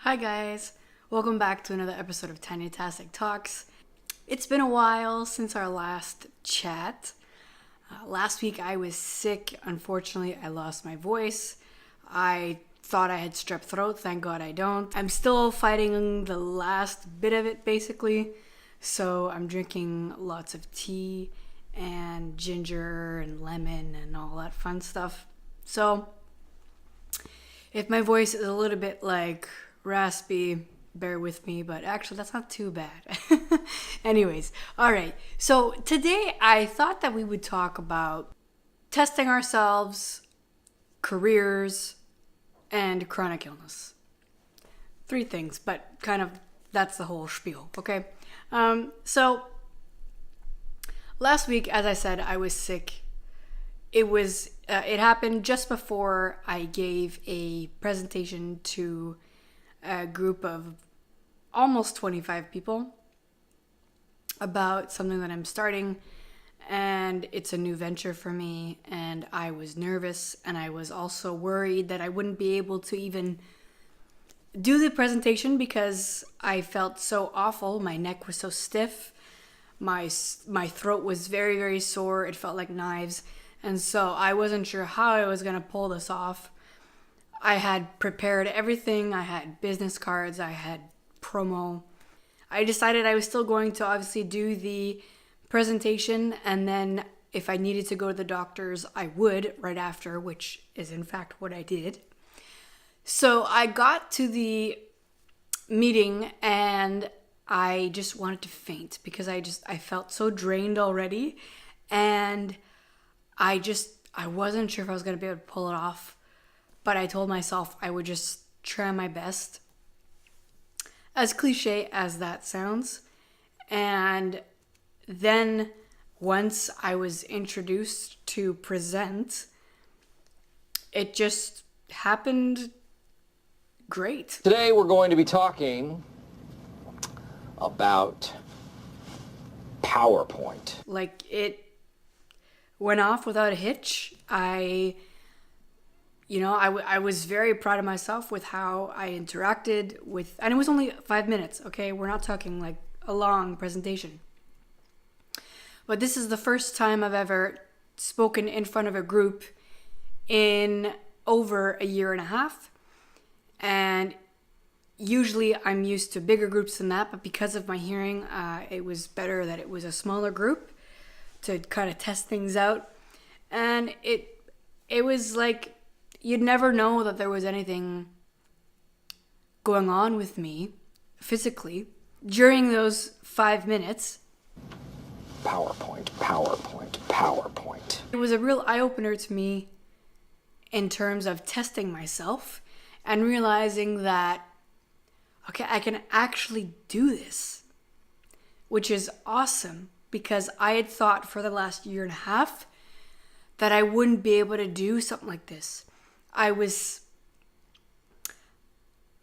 Hi guys, welcome back to another episode of Tiny-tastic Talks. It's been a while since our last chat. Last week I was sick. Unfortunately, I lost my voice. I thought I had strep throat. Thank God I don't. I'm still fighting the last bit of it basically. So I'm drinking lots of tea and ginger and lemon and all that fun stuff. So if my voice is a little bit raspy, bear with me, but actually that's not too bad. Anyways, all right. So today I thought that we would talk about testing ourselves, careers, and chronic illness. Three things, but kind of that's the whole spiel, okay? So last week, as I said, I was sick. It happened just before I gave a presentation to a group of almost 25 people about something that I'm starting, and it's a new venture for me, and I was nervous, and I was also worried that I wouldn't be able to even do the presentation because I felt so awful. My neck was so stiff, my throat was very, very sore. It felt like knives, and so I wasn't sure how I was going to pull this off. I had prepared everything. I had business cards. I had promo. I decided I was still going to obviously do the presentation, and then if I needed to go to the doctor's, I would right after, which is in fact what I did. So I got to the meeting and I just wanted to faint because I felt so drained already, and I wasn't sure if I was going to be able to pull it off. But I told myself I would just try my best, as cliche as that sounds. And then once I was introduced to present, it just happened great. Today we're going to be talking about PowerPoint. It went off without a hitch. I was very proud of myself with how I interacted with, and it was only 5 minutes, okay? We're not talking a long presentation. But this is the first time I've ever spoken in front of a group in over a year and a half. And usually I'm used to bigger groups than that, but because of my hearing, it was better that it was a smaller group to kind of test things out. And it was you'd never know that there was anything going on with me physically during those 5 minutes. PowerPoint. It was a real eye-opener to me in terms of testing myself and realizing that, okay, I can actually do this, which is awesome because I had thought for the last year and a half that I wouldn't be able to do something like this. I was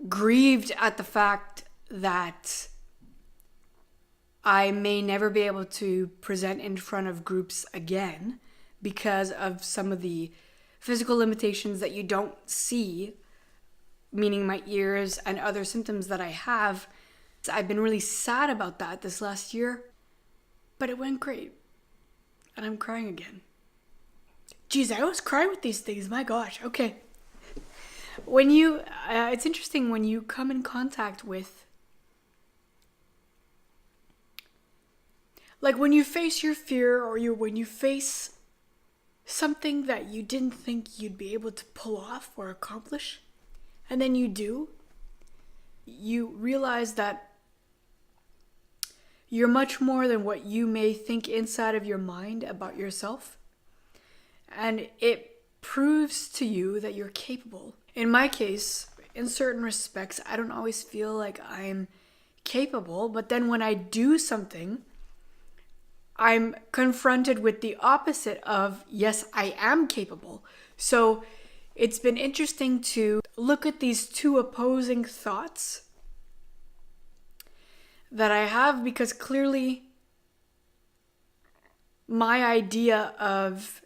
grieved at the fact that I may never be able to present in front of groups again because of some of the physical limitations that you don't see, meaning my ears and other symptoms that I have. I've been really sad about that this last year, but it went great. And I'm crying again. Geez, I always cry with these things. My gosh. Okay. It's interesting when you come in contact with, when you face your fear or when you face something that you didn't think you'd be able to pull off or accomplish, and then you do, you realize that you're much more than what you may think inside of your mind about yourself. And it proves to you that you're capable. In my case, in certain respects, I don't always feel like I'm capable, but then when I do something, I'm confronted with the opposite of, yes, I am capable. So it's been interesting to look at these two opposing thoughts that I have, because clearly my idea of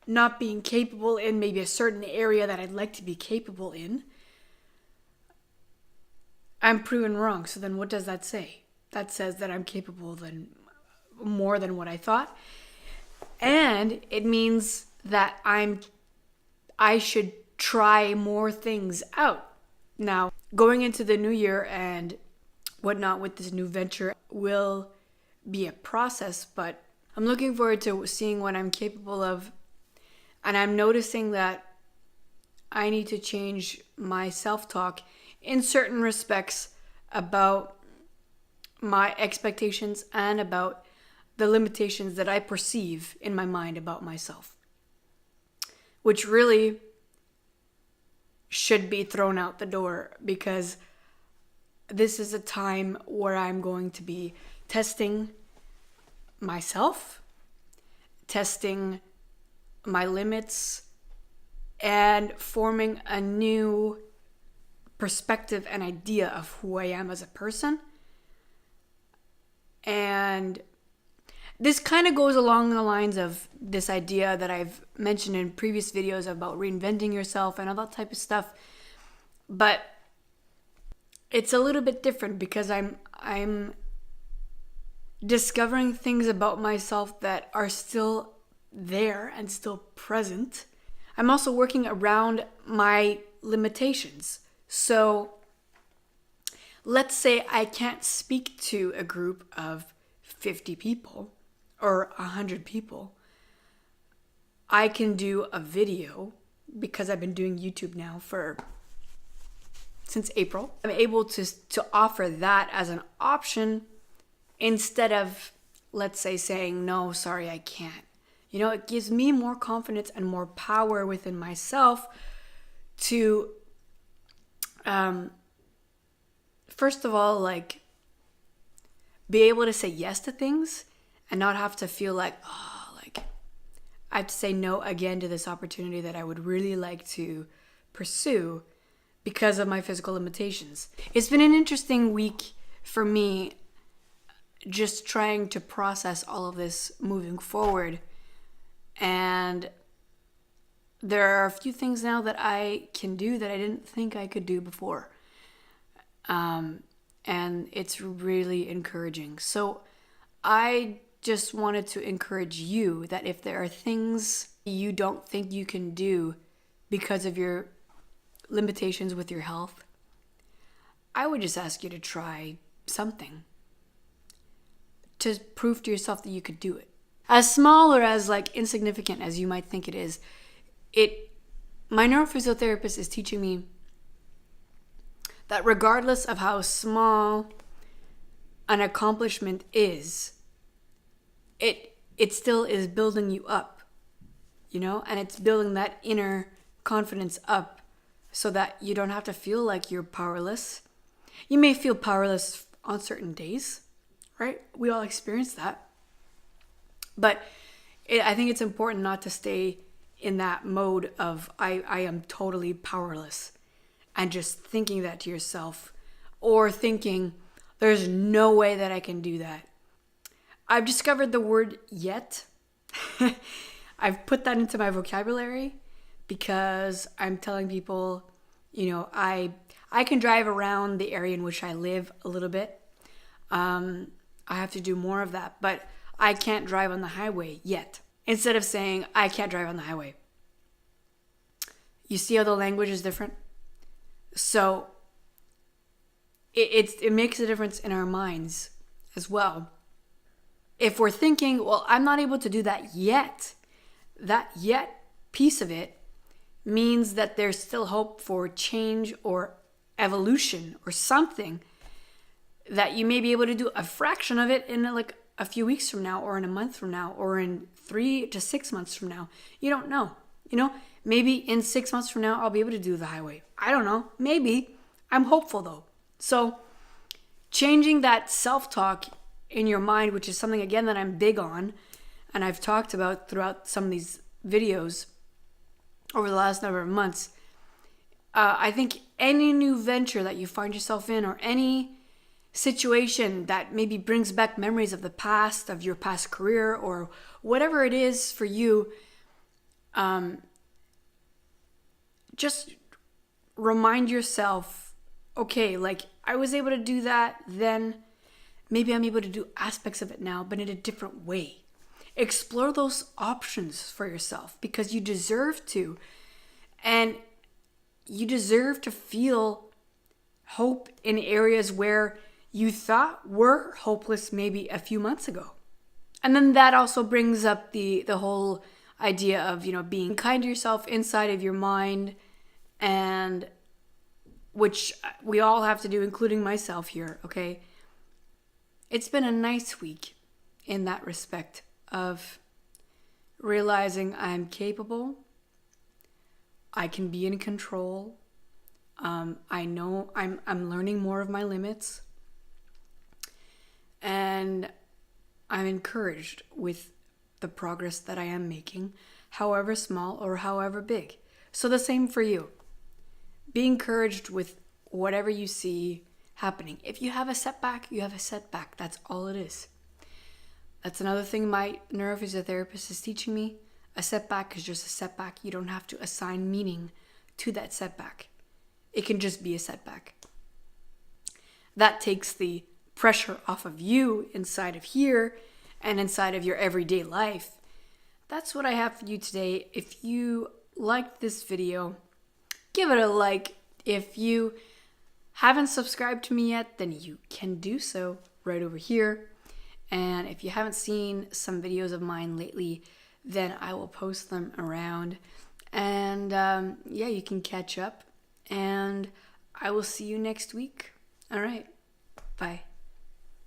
not being capable in maybe a certain area that I'd like to be capable in I'm proven wrong. So then what does that say? That says that I'm capable more than what I thought. And it means that I should try more things out. Now, going into the new year and whatnot with this new venture will be a process, but I'm looking forward to seeing what I'm capable of. And I'm noticing that I need to change my self-talk in certain respects about my expectations and about the limitations that I perceive in my mind about myself, which really should be thrown out the door, because this is a time where I'm going to be testing myself, testing my limits, and forming a new perspective and idea of who I am as a person. And this kind of goes along the lines of this idea that I've mentioned in previous videos about reinventing yourself and all that type of stuff. But it's a little bit different because I'm discovering things about myself that are still there and still present. I'm also working around my limitations. So let's say I can't speak to a group of 50 people or 100 people. I can do a video because I've been doing YouTube now since April. I'm able to offer that as an option instead of, let's say, saying, no, sorry, I can't. It gives me more confidence and more power within myself to, first of all, be able to say yes to things and not have to feel like, I have to say no again to this opportunity that I would really like to pursue because of my physical limitations. It's been an interesting week for me, just trying to process all of this moving forward. And there are a few things now that I can do that I didn't think I could do before. And it's really encouraging. So I just wanted to encourage you that if there are things you don't think you can do because of your limitations with your health, I would just ask you to try something to prove to yourself that you could do it. As small or as insignificant as you might think it is, my neurophysiotherapist is teaching me that regardless of how small an accomplishment is, it still is building you up, and it's building that inner confidence up so that you don't have to feel like you're powerless. You may feel powerless on certain days, right? We all experience that. But I think it's important not to stay in that mode of I am totally powerless and just thinking that to yourself, or thinking there's no way that I can do that. I've discovered the word yet. I've put that into my vocabulary because I'm telling people, I can drive around the area in which I live a little bit. I have to do more of that, but I can't drive on the highway yet. Instead of saying I can't drive on the highway. You see how the language is different? So it makes a difference in our minds as well. If we're thinking, well, I'm not able to do that yet piece of it means that there's still hope for change or evolution or something, that you may be able to do a fraction of it in a few weeks from now, or in a month from now, or in 3 to 6 months from now. You don't know. Maybe in 6 months from now, I'll be able to do the highway. I don't know. Maybe. I'm hopeful though. So changing that self-talk in your mind, which is something, again, that I'm big on, and I've talked about throughout some of these videos over the last number of months. I think any new venture that you find yourself in, or any situation that maybe brings back memories of the past, of your past career, or whatever it is for you, just remind yourself, okay, I was able to do that then. Maybe I'm able to do aspects of it now, but in a different way. Explore those options for yourself because you deserve to. And you deserve to feel hope in areas where you thought were hopeless maybe a few months ago. And then that also brings up the whole idea of, being kind to yourself inside of your mind, and which we all have to do, including myself here, okay? It's been a nice week in that respect of realizing I'm capable, I can be in control. I know I'm learning more of my limits, and I'm encouraged with the progress that I am making, however small or however big. So the same for you. Be encouraged with whatever you see happening. If you have a setback, you have a setback. That's all it is. That's another thing my neurophysiotherapist is teaching me. A setback is just a setback. You don't have to assign meaning to that setback. It can just be a setback. That takes the pressure off of you inside of here and inside of your everyday life. That's what I have for you today. If you liked this video, give it a like. If you haven't subscribed to me yet, then you can do so right over here. And if you haven't seen some videos of mine lately, then I will post them around. And you can catch up. And I will see you next week. All right. Bye.